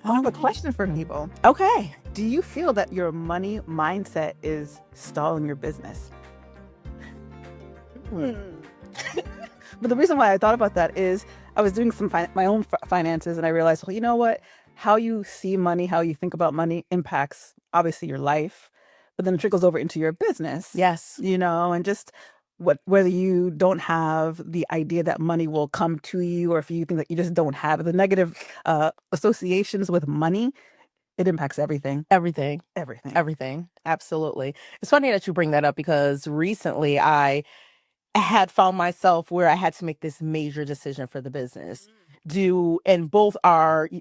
I have a question for people. Okay. Do you feel that your money mindset is stalling your business? But the reason why I thought about that is I was doing some my own finances, and I realized, well, you know what? How you see money, how you think about money impacts obviously your life, but then it trickles over into your business. Yes. And just whether you don't have the idea that money will come to you, or if you think that you just don't have it, the negative associations with money, it impacts everything. Everything. Absolutely. It's funny that you bring that up because recently I had found myself where I had to make this major decision for the business. And both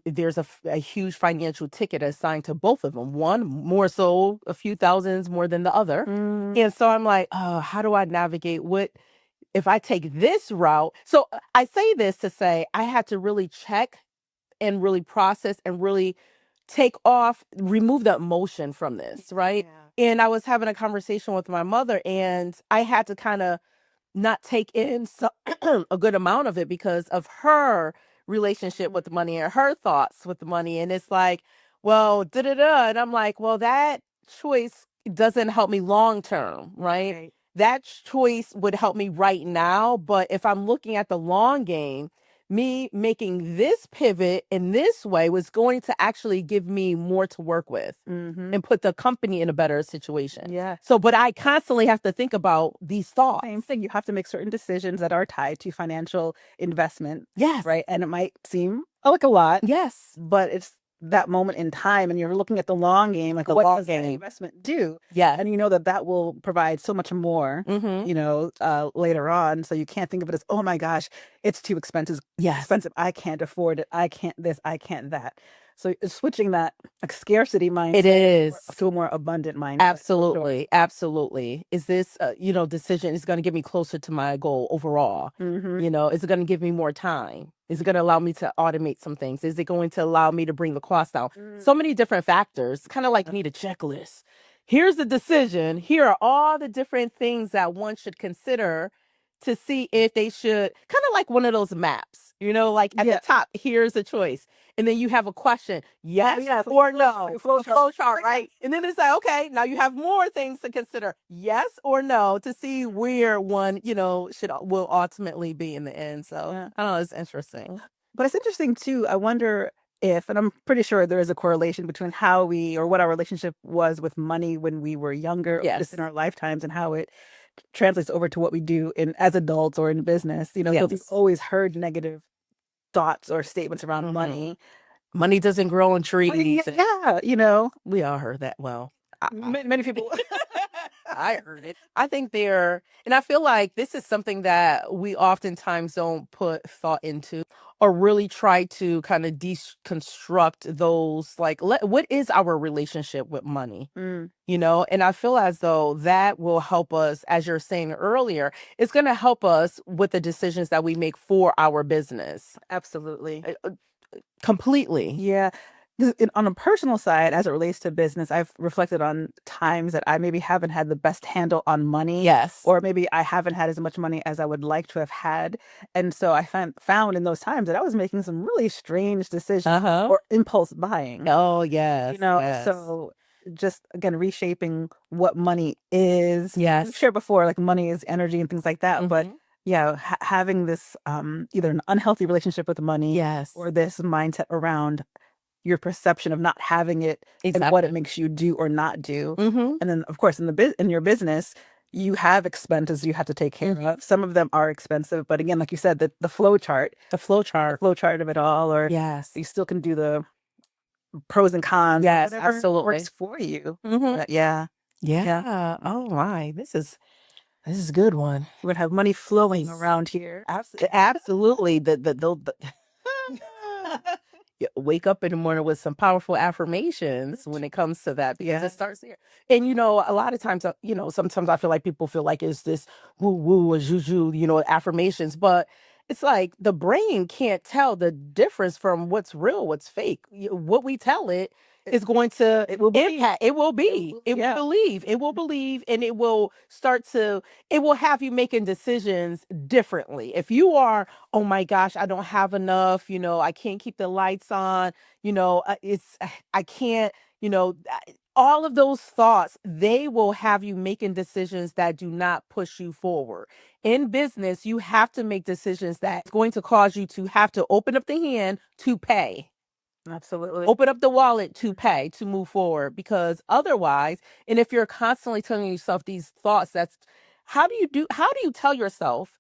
there's a huge financial ticket assigned to both of them. One more so a few thousands more than the other. And so I'm like, oh, how do I navigate if I take this route? So I say this to say I had to really check and really process and really remove the emotion from this, right? Yeah. And I was having a conversation with my mother, and I had to kind of not take in a good amount of it because of her relationship with the money and her thoughts with the money. And it's like, well, da-da-da. And I'm like, well, that choice doesn't help me long term, right? That choice would help me right now. But if I'm looking at the long game, me making this pivot in this way was going to actually give me more to work with and put the company in a better situation. Yeah. So, but I constantly have to think about these thoughts. Same thing. You have to make certain decisions that are tied to financial investment. Yes. Right. And it might seem like a lot. Yes. But it's that moment in time, and you're looking at the long game, like what does that investment do? Yeah. And you know that will provide so much more, later on. So you can't think of it as, oh my gosh, it's too expensive. Yes. Expensive. I can't afford it. I can't this, I can't that. So it's switching that scarcity mindset. It is to a more abundant mindset. Absolutely. Absolutely. Is this, decision is going to get me closer to my goal overall? Is it going to give me more time? Is it going to allow me to automate some things? Is it going to allow me to bring the cost down? So many different factors, kind of like you need a checklist. Here's the decision. Here are all the different things that one should consider to see if they should, kind of like one of those maps, like at the top, here's the choice. And then you have a question, yes or no, flow chart, right? And then it's like, okay, now you have more things to consider, yes or no, to see where one, will ultimately be in the end. So I don't know, it's interesting. But it's interesting too. I wonder if, and I'm pretty sure there is a correlation between what our relationship was with money when we were younger, just in our lifetimes, and how it translates over to what we do as adults or in business. So if you've always heard negative thoughts or statements around money. Money doesn't grow on trees. Yeah, we all heard that. Well, many people. I heard it. I think and I feel like this is something that we oftentimes don't put thought into or really try to kind of deconstruct those, like, what is our relationship with money? And I feel as though that will help us, as you're saying earlier, it's going to help us with the decisions that we make for our business. Absolutely. Completely. Yeah. On a personal side, as it relates to business, I've reflected on times that I maybe haven't had the best handle on money. Yes. Or maybe I haven't had as much money as I would like to have had. And so I found in those times that I was making some really strange decisions or impulse buying. Oh, yes. So just, again, reshaping what money is. Yes. We've shared before, like money is energy and things like that. But yeah, having this either an unhealthy relationship with money or this mindset around your perception of not having it and what it makes you do or not do. And then, of course, in your business, you have expenses you have to take care of. Some of them are expensive, but again, like you said, the flow chart of it all, or you still can do the pros and cons. Yes, whatever absolutely works for you. Yeah. Oh my, this is a good one. We're gonna have money flowing around here. Absolutely. You wake up in the morning with some powerful affirmations when it comes to that, because it starts there. And a lot of times, sometimes I feel like people feel like it's this woo woo or juju, affirmations, but it's like the brain can't tell the difference from what's real, what's fake. What we tell it is going to It will believe. impact. It will be. It Yeah. will believe. It will believe, and it will start to. It will have you making decisions differently. If you are, oh my gosh, I don't have enough. I can't keep the lights on. I can't. All of those thoughts, they will have you making decisions that do not push you forward. In business, you have to make decisions that's going to cause you to have to open up the hand to pay. Absolutely. Open up the wallet to pay, to move forward, because otherwise, and if you're constantly telling yourself these thoughts, how do you tell yourself,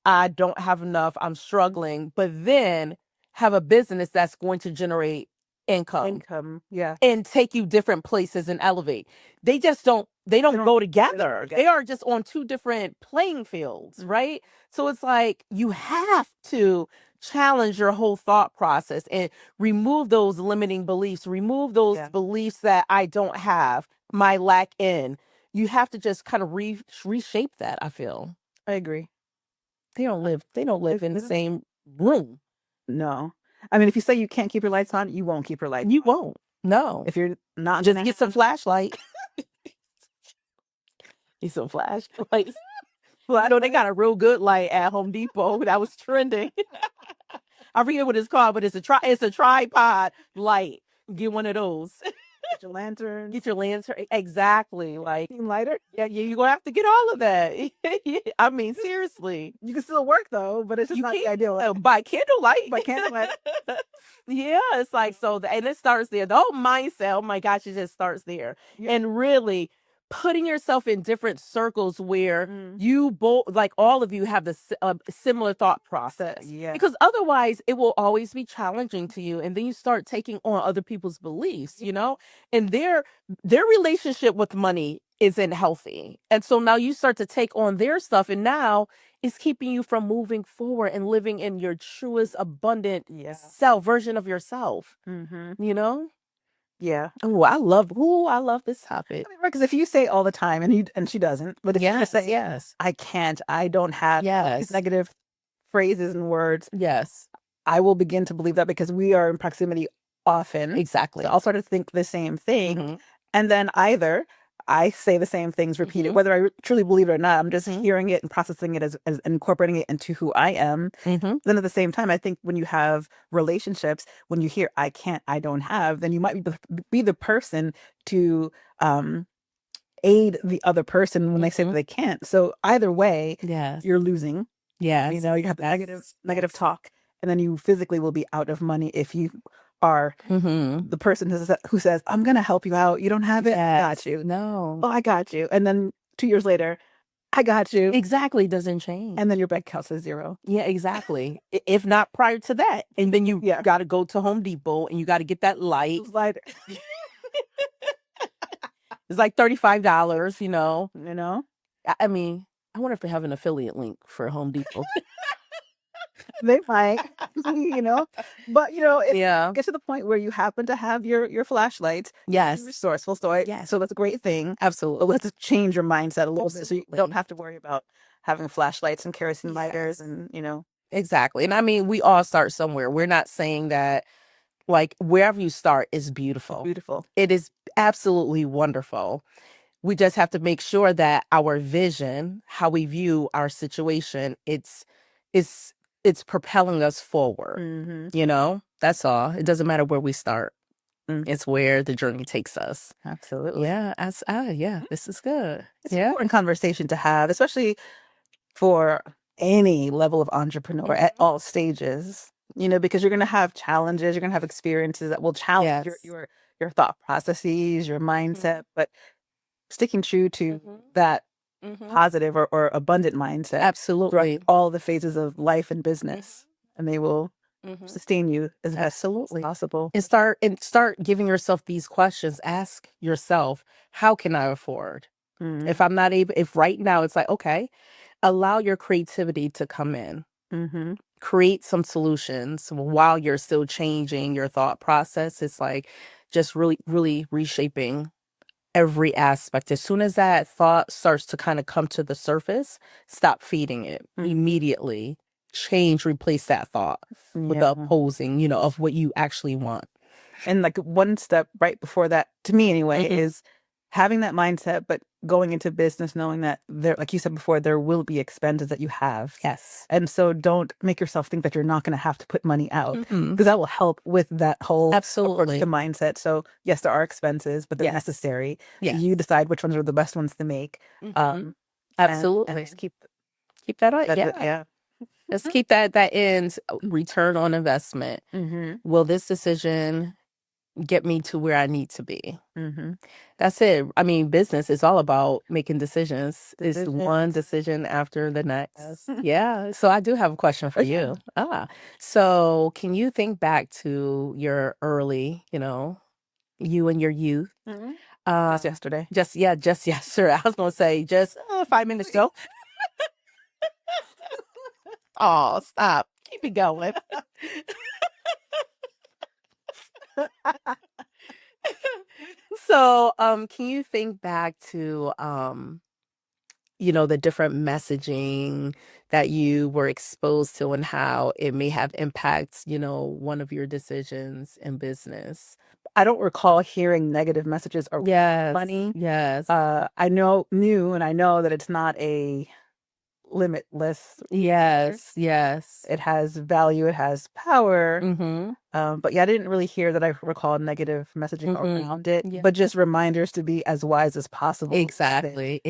I don't have enough, I'm struggling, but then have a business that's going to generate income, yeah. and take you different places and elevate? They don't go together. They are just on two different playing fields, right? So it's like you have to challenge your whole thought process and remove those limiting beliefs, remove those beliefs that I don't have, my lack in. You have to just kind of reshape that, I feel. I agree. They don't live in the same room. No. I mean, if you say you can't keep your lights on, you won't keep your lights You on. won't. No. If you're not Just get some flashlight. Get some flashlights. Well, I know they got a real good light at Home Depot that was trending. I forget what it's called, but it's a tripod light. Get one of those. Get your lantern. Get your lantern. Exactly. Like lighter. Yeah, you're gonna have to get all of that. I mean, seriously. You can still work though, but it's just not the ideal. By candlelight. By candlelight. Yeah, it's like and it starts there. The whole mindset, oh my gosh, it just starts there. Yeah. And really putting yourself in different circles where you both, like all of you, have the similar thought process. Yeah. Because otherwise, it will always be challenging to you, and then you start taking on other people's beliefs, and their relationship with money isn't healthy, and so now you start to take on their stuff, and now it's keeping you from moving forward and living in your truest, abundant self version of yourself. Yeah. Oh, I love this topic. I mean, because if you say all the time, and she doesn't, but if you say, I can't, I don't have these negative phrases and words, I will begin to believe that, because we are in proximity often. Exactly. So I'll start to think the same thing. And then either I say the same things repeated, whether I truly believe it or not. I'm just hearing it and processing it as incorporating it into who I am. Then at the same time, I think when you have relationships, when you hear I can't, I don't have, then you might be the person to aid the other person when they say that they can't. So either way, you're losing. You have negative talk, and then you physically will be out of money if you are the person who says, I'm going to help you out. You don't have it. I got you. No. Oh, I got you. And then 2 years later, I got you. Exactly. Doesn't change. And then your bank account says zero. Yeah, exactly. If not prior to that. And then you got to go to Home Depot and you got to get that light. It's like $35, I mean, I wonder if they have an affiliate link for Home Depot. They might, but it gets to the point where you happen to have your flashlight. Yes. Resourceful. So so that's a great thing. Absolutely. But let's change your mindset a little bit, so you don't have to worry about having flashlights and kerosene lighters and Exactly. And I mean, we all start somewhere. We're not saying that, like, wherever you start is beautiful. Beautiful. It is absolutely wonderful. We just have to make sure that our vision, how we view our situation, it's propelling us forward. That's all. It doesn't matter where we start. It's where the journey takes us. Absolutely. Yeah. This is good. It's an important conversation to have, especially for any level of entrepreneur at all stages. Because you're going to have challenges, you're going to have experiences that will challenge your thought processes, your mindset, but sticking true to that positive or abundant mindset. Absolutely. Throughout all the phases of life and business, and they will sustain you as best as possible. And start giving yourself these questions. Ask yourself, how can I afford? If I'm not able, if right now it's like, okay, allow your creativity to come in. Create some solutions while you're still changing your thought process. It's like just really, really reshaping every aspect. As soon as that thought starts to kind of come to the surface, stop feeding it immediately replace that thought with the opposing, of what you actually want. And like one step right before that, to me anyway, is having that mindset, but going into business knowing that there, like you said before, there will be expenses that you have. Yes. And so don't make yourself think that you're not going to have to put money out, because that will help with that whole approach to mindset. So yes, there are expenses, but they're necessary. You decide which ones are the best ones to make. Absolutely. And just keep that on. Yeah. Let's keep that end return on investment. Will this decision get me to where I need to be? That's it. I mean, business is all about making decisions. It's one decision after the next. Yeah. So I do have a question for you. So can you think back to your early, you and your youth? Just yesterday. Just yesterday. I was going to say just 5 minutes ago. Oh, stop. Keep it going. So, can you think back to, the different messaging that you were exposed to and how it may have impacted, one of your decisions in business? I don't recall hearing negative messages around money. Yes. I knew and I know that it's not a limitless. Yes. It has value, it has power. But I didn't really hear that I recall negative messaging around it, but just reminders to be as wise as possible. Exactly.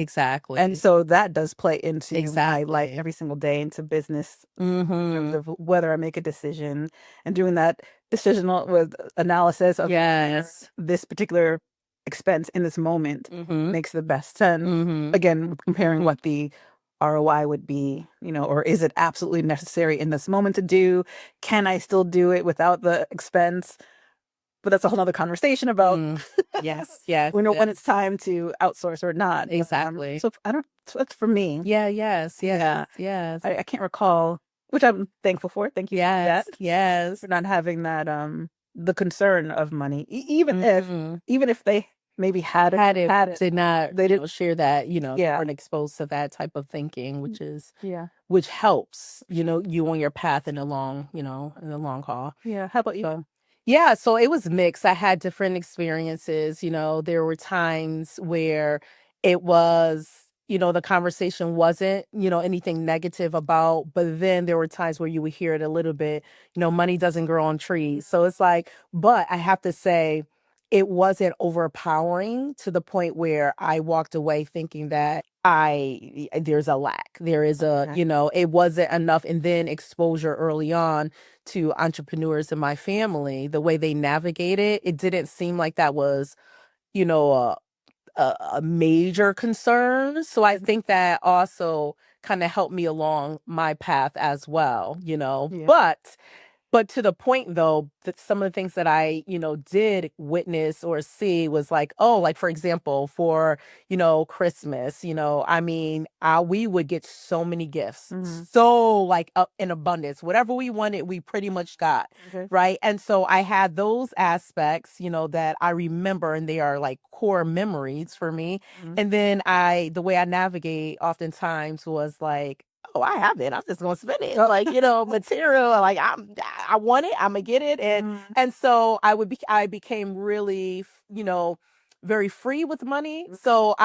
And so that does play into my life every single day, into business, in terms of whether I make a decision, and doing that decision with analysis of this particular expense in this moment makes the best sense. Again, comparing what the ROI would be, or is it absolutely necessary in this moment to do? Can I still do it without the expense? But that's a whole nother conversation about yes. when it's time to outsource or not. Exactly. So that's for me. Yes. I can't recall, which I'm thankful for. Thank you for that. Yes. For not having that the concern of money, even if they maybe had it, did not they didn't share that, weren't exposed to that type of thinking, which helps, you on your path in the long, in the long haul. How about you? So it was mixed. I had different experiences. There were times where it was, the conversation wasn't, anything negative about, but then there were times where you would hear it a little bit, money doesn't grow on trees. So it's like, but I have to say, it wasn't overpowering to the point where I walked away thinking that there's a lack. There is it wasn't enough. And then exposure early on to entrepreneurs in my family, the way they navigate it didn't seem like that was, a major concern. So I think that also kind of helped me along my path as well, But to the point, though, that some of the things that I, did witness or see was like, for example, for, Christmas, we would get so many gifts, so like up in abundance, whatever we wanted, we pretty much got. Right. And so I had those aspects, that I remember, and they are like core memories for me. And then the way I navigate oftentimes was like, I have it. I'm just gonna spend it. Like, material. Like I want it. I'm gonna get it. And so I became really, very free with money. So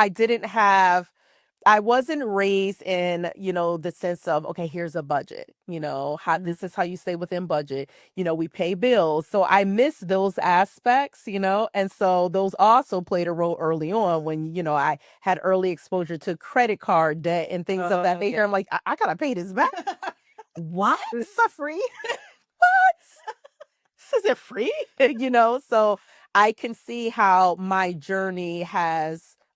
I wasn't raised in, the sense of, okay, here's a budget, this is how you stay within budget. We pay bills. So I miss those aspects, and so those also played a role early on when, I had early exposure to credit card debt and things of that nature. I'm like, I gotta pay this back. What? This is free? What? This isn't free, So I can see how my journey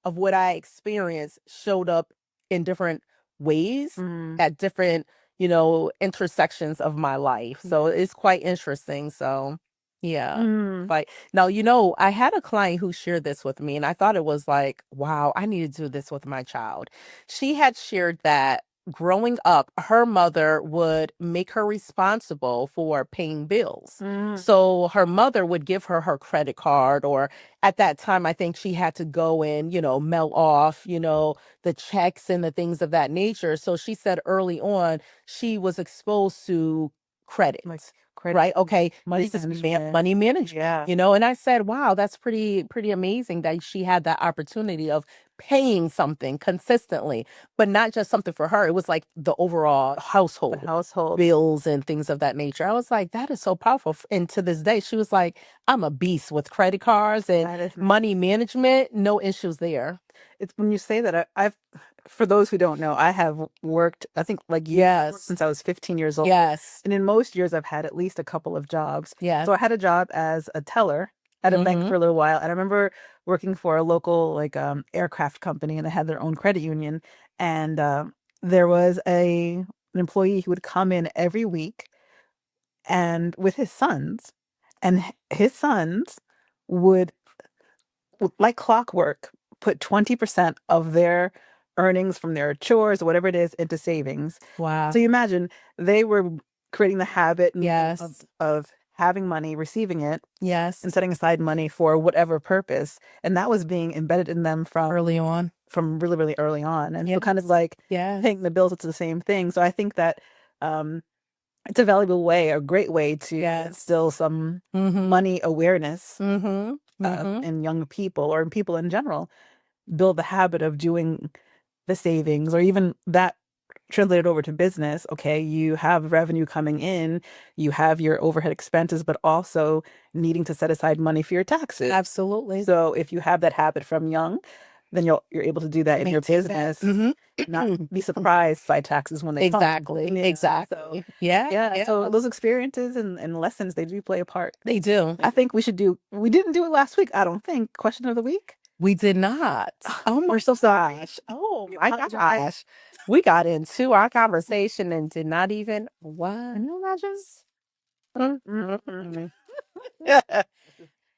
of what I experienced showed up in different ways at different, intersections of my life. So it's quite interesting. So yeah. But now, I had a client who shared this with me, and I thought it was like, wow, I need to do this with my child. She had shared that growing up, her mother would make her responsible for paying bills. So her mother would give her her credit card, or at that time, I think she had to go and, mail off, the checks and the things of that nature. So she said early on, she was exposed to credit. Like credit, right? Okay, money this is management. money management. Yeah. And I said, wow, that's pretty amazing that she had that opportunity of paying something consistently, but not just something for her. It was like the overall household bills and things of that nature. I was like, that is so powerful. And to this day, she was like, I'm a beast with credit cards and money management. No issues there. It's when you say that, for those who don't know, I have worked, I think like you, Yes. since I was 15 years old. Yes. And in most years, I've had at least a couple of jobs. Yeah. So I had a job as a teller at a bank for a little while. And I remember working for a local aircraft company, and they had their own credit union. And there was an employee who would come in every week and with his sons, and his sons would, like clockwork, put 20% of their earnings from their chores or whatever it is into savings. Wow. So you imagine they were creating the habit Yes. of having money, receiving it, Yes, and setting aside money for whatever purpose. And that was being embedded in them from early on. From really, really early on. And so kind of like paying the bills, it's the same thing. So I think that it's a valuable way, a great way to instill some money awareness in young people, or in people in general. Build the habit of doing the savings, or even that translated over to business. Okay, you have revenue coming in, you have your overhead expenses, but also needing to set aside money for your taxes. Absolutely. So if you have that habit from young, then you're able to do that in your business. Not be surprised by taxes when they come. Exactly. So, yeah. So those experiences and lessons, they do play a part. They do. I think we didn't do it last week, I don't think. Question of the week? We did not. Oh my gosh. Oh my gosh. We got into our conversation and did not even what?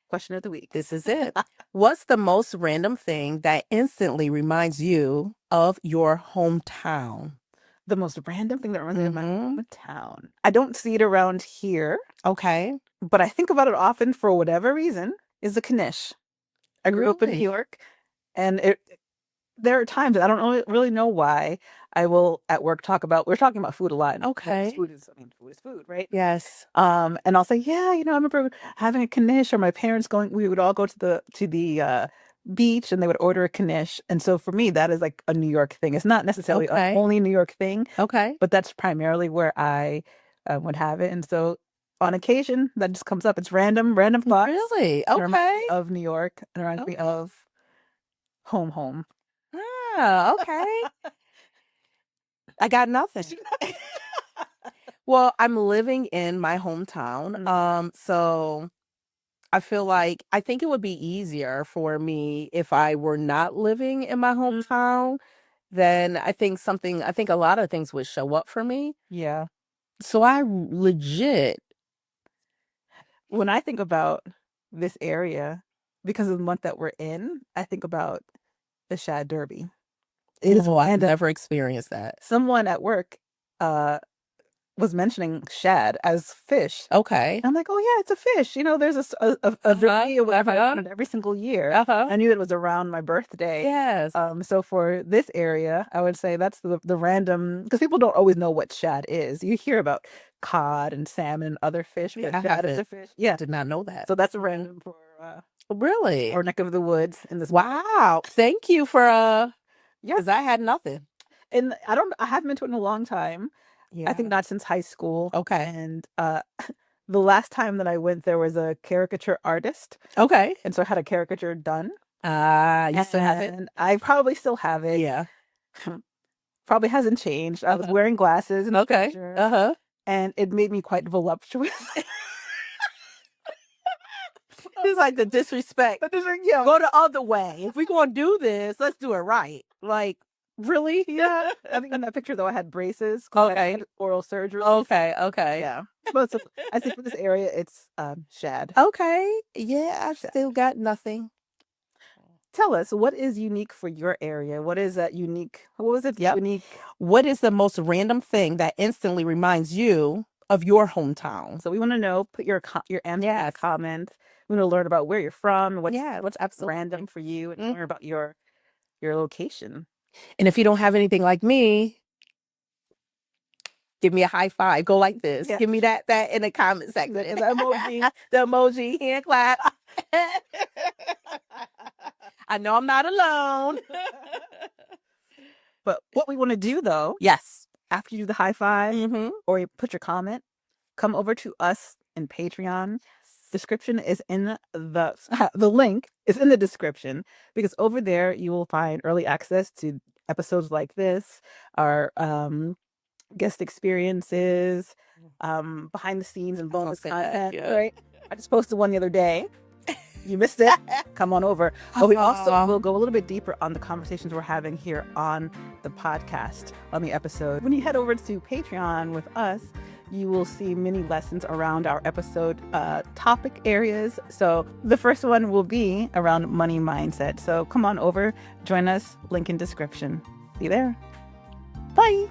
Question of the week. This is it. What's the most random thing that instantly reminds you of your hometown? The most random thing that reminds me of my hometown. I don't see it around here. Okay. But I think about it often for whatever reason, is the knish. I grew up in New York, and there are times I don't really know why I will at work we're talking about food a lot. Okay. Food is food, right? Yes. And I'll say, yeah, I remember having a knish, or my parents we would all go to the beach, and they would order a knish. And so for me, that is like a New York thing. It's not necessarily an only New York thing. Okay. But that's primarily where I would have it. And so on occasion, that just comes up. It's random thoughts. Really? It reminds Okay. me of New York. It reminds me of home. Ah, okay. I got nothing. Well, I'm living in my hometown. So I think it would be easier for me if I were not living in my hometown. Then I think a lot of things would show up for me. Yeah. So I legit. When I think about this area, because of the month that we're in, I think about the Shad Derby. I've never experienced that. Someone at work was mentioning shad as fish. Okay. I'm like, oh yeah, it's a fish. There's a derby every single year. I knew it was around my birthday. Yes. So for this area, I would say that's the random, because people don't always know what shad is. You hear about cod and salmon and other fish, but shad is a fish. Yeah, did not know that. So that's a random for really or neck of the woods in this. Wow. Thank you for because I had nothing. And I haven't been to it in a long time. Yeah. I think not since high school. Okay. And the last time that I went, there was a caricature artist. Okay. And so I had a caricature done. You still have it? I probably still have it. Yeah. Probably hasn't changed. I was wearing glasses. And okay. And it made me quite voluptuous. It's like the disrespect. Yeah. Go the other way. If we're going to do this, let's do it right. Like, really? Yeah. I think in that picture, though, I had braces. Okay. I had oral surgery. Okay. Yeah. But I think for this area, it's shad. Okay. Yeah, I've still got nothing. tell us, what is unique for your area? What is that unique? What was it? Yep. Unique. What is the most random thing that instantly reminds you of your hometown? So we want to know. Put your answer in the comments. We want to learn about where you're from. What's absolutely random for you, and learn about your location. And if you don't have anything like me, give me a high five. Go like this. Yeah. Give me that in the comment section. And the emoji hand clap. I know I'm not alone. But what we want to do, though, yes, after you do the high five or you put your comment, come over to us in Patreon. Description is in the link is in the description, because over there you will find early access to episodes like this, our guest experiences, behind the scenes and bonus content. Right? I just posted one the other day. You missed it? Come on over. But we also will go a little bit deeper on the conversations we're having here on the podcast, on the episode. When you head over to Patreon with us, you will see many lessons around our episode topic areas. So the first one will be around money mindset. So come on over, join us, link in description. See you there. Bye.